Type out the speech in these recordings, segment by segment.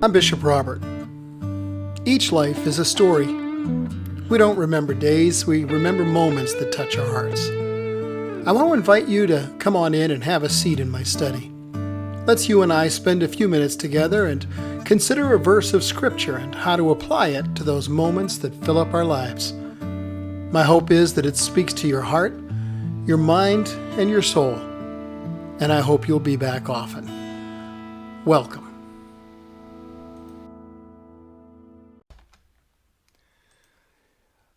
I'm Bishop Robert. Each life is a story. We don't remember days, we remember moments that touch our hearts. I want to invite you to come on in and have a seat in my study. Let's you and I spend a few minutes together and consider a verse of Scripture and how to apply it to those moments that fill up our lives. My hope is that it speaks to your heart, your mind, and your soul, and I hope you'll be back often. Welcome.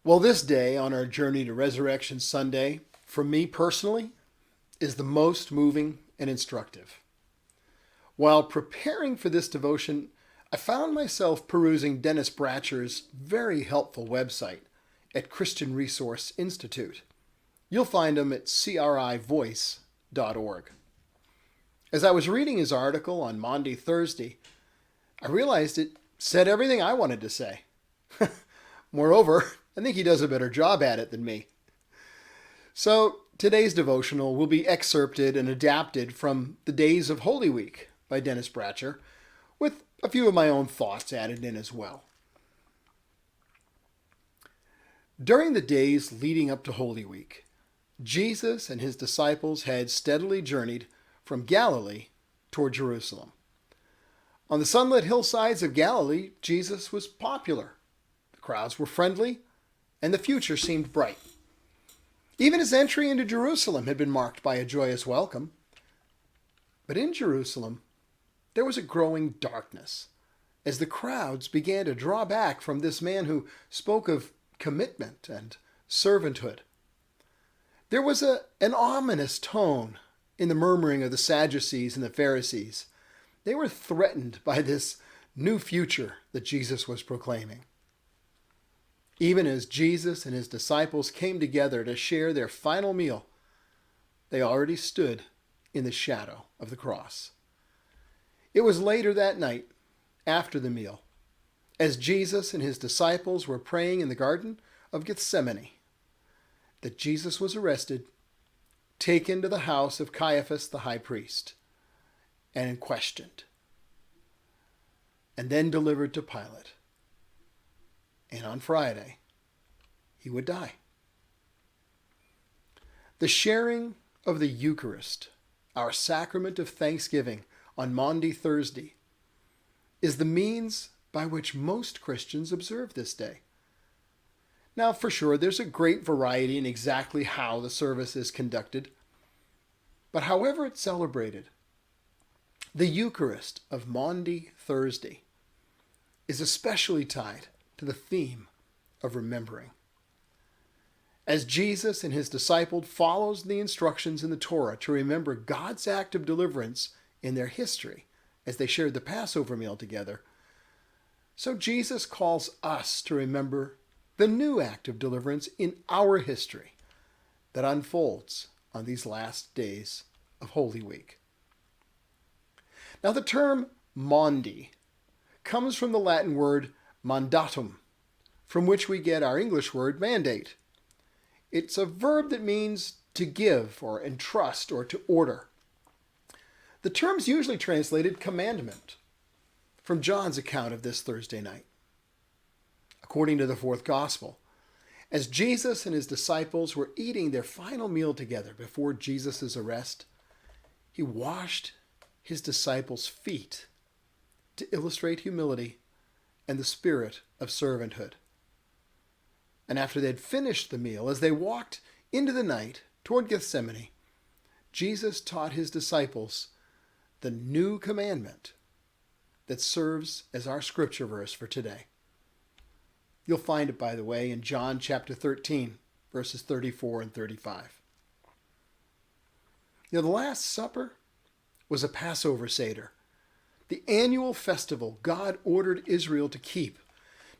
Well, this day on our journey to Resurrection Sunday, for me personally, is the most moving and instructive. While preparing for this devotion, I found myself perusing Dennis Bratcher's very helpful website at Christian Resource Institute. You'll find him at crivoice.org. As I was reading his article on Maundy Thursday, I realized it said everything I wanted to say. Moreover, I think he does a better job at it than me. So today's devotional will be excerpted and adapted from The Days of Holy Week by Dennis Bratcher, with a few of my own thoughts added in as well. During the days leading up to Holy Week, Jesus and his disciples had steadily journeyed from Galilee toward Jerusalem. On the sunlit hillsides of Galilee, Jesus was popular. The crowds were friendly, and the future seemed bright. Even his entry into Jerusalem had been marked by a joyous welcome. But in Jerusalem, there was a growing darkness as the crowds began to draw back from this man who spoke of commitment and servanthood. There was an ominous tone in the murmuring of the Sadducees and the Pharisees. They were threatened by this new future that Jesus was proclaiming. Even as Jesus and his disciples came together to share their final meal, they already stood in the shadow of the cross. It was later that night, after the meal, as Jesus and his disciples were praying in the Garden of Gethsemane, that Jesus was arrested, taken to the house of Caiaphas the high priest, and questioned, and then delivered to Pilate. And on Friday, he would die. The sharing of the Eucharist, our sacrament of thanksgiving on Maundy Thursday, is the means by which most Christians observe this day. Now, for sure, there's a great variety in exactly how the service is conducted. But however it's celebrated, the Eucharist of Maundy Thursday is especially tied to the theme of remembering. As Jesus and his disciple follows the instructions in the Torah to remember God's act of deliverance in their history as they shared the Passover meal together, so Jesus calls us to remember the new act of deliverance in our history that unfolds on these last days of Holy Week. Now, the term Maundy comes from the Latin word mandatum, from which we get our English word mandate. It's a verb that means to give or entrust or to order. The term's usually translated commandment from John's account of this Thursday night. According to the fourth gospel, as Jesus and his disciples were eating their final meal together before Jesus' arrest, he washed his disciples' feet to illustrate humility and the spirit of servanthood. And after they'd finished the meal, as they walked into the night toward Gethsemane, Jesus taught his disciples the new commandment that serves as our scripture verse for today. You'll find it, by the way, in John chapter 13, verses 34 and 35. The Last Supper was a Passover Seder, the annual festival God ordered Israel to keep,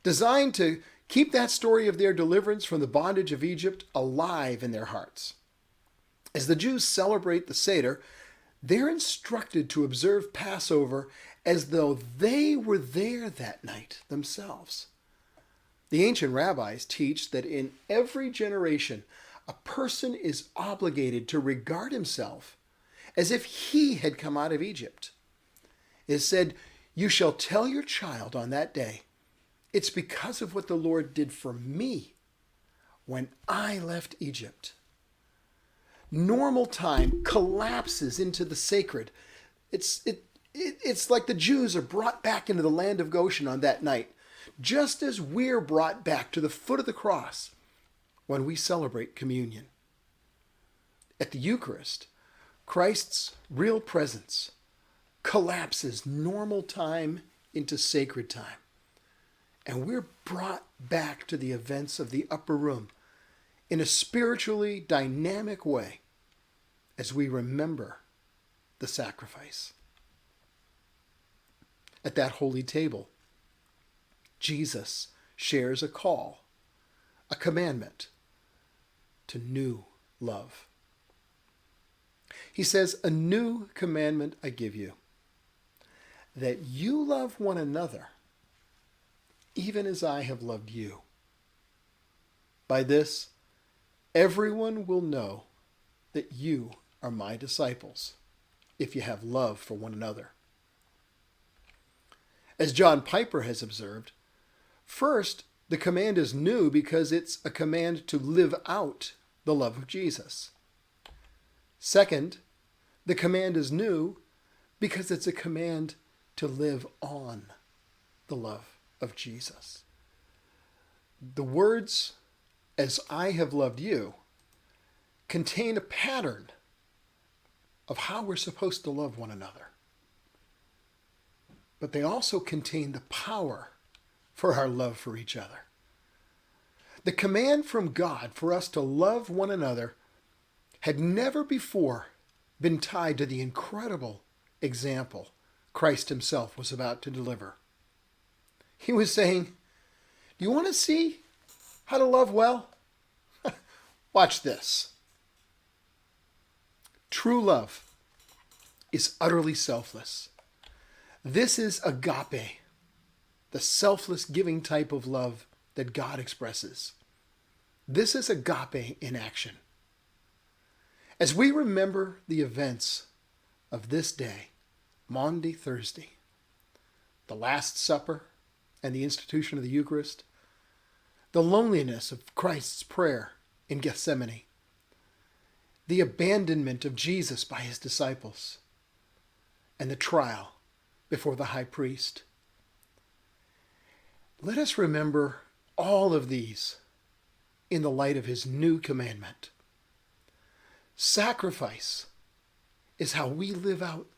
designed to keep that story of their deliverance from the bondage of Egypt alive in their hearts. As the Jews celebrate the Seder, they're instructed to observe Passover as though they were there that night themselves. The ancient rabbis teach that in every generation, a person is obligated to regard himself as if he had come out of Egypt. It is said, You shall tell your child on that day, it's because of what the Lord did for me when I left Egypt. Normal time collapses into the sacred. It's like the Jews are brought back into the land of Goshen on that night, just as we're brought back to the foot of the cross when we celebrate communion. At the Eucharist, Christ's real presence collapses normal time into sacred time. And we're brought back to the events of the upper room in a spiritually dynamic way as we remember the sacrifice. At that holy table, Jesus shares a call, a commandment to new love. He says, "A new commandment I give you, that you love one another, even as I have loved you. By this, everyone will know that you are my disciples, if you have love for one another." As John Piper has observed, first, the command is new because it's a command to live out the love of Jesus. Second, the command is new because it's a command to live on the love of Jesus. The words, "as I have loved you," contain a pattern of how we're supposed to love one another. But they also contain the power for our love for each other. The command from God for us to love one another had never before been tied to the incredible example Christ himself was about to deliver. He was saying, "Do you want to see how to love well? Watch this." True love is utterly selfless. This is agape, the selfless giving type of love that God expresses. This is agape in action. As we remember the events of this day, Maundy Thursday, the Last Supper and the institution of the Eucharist, the loneliness of Christ's prayer in Gethsemane, the abandonment of Jesus by his disciples, and the trial before the high priest. Let us remember all of these in the light of his new commandment. Sacrifice is how we live out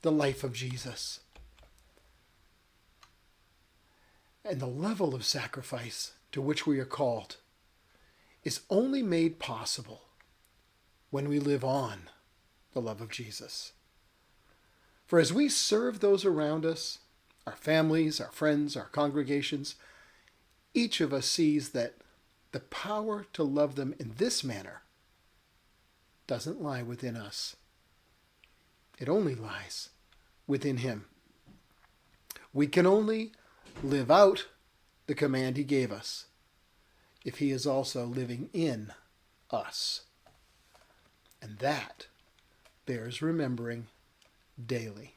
the life of Jesus. And the level of sacrifice to which we are called is only made possible when we live on the love of Jesus. For as we serve those around us, our families, our friends, our congregations, each of us sees that the power to love them in this manner doesn't lie within us. It only lies within him. We can only live out the command he gave us if he is also living in us. And that bears remembering daily.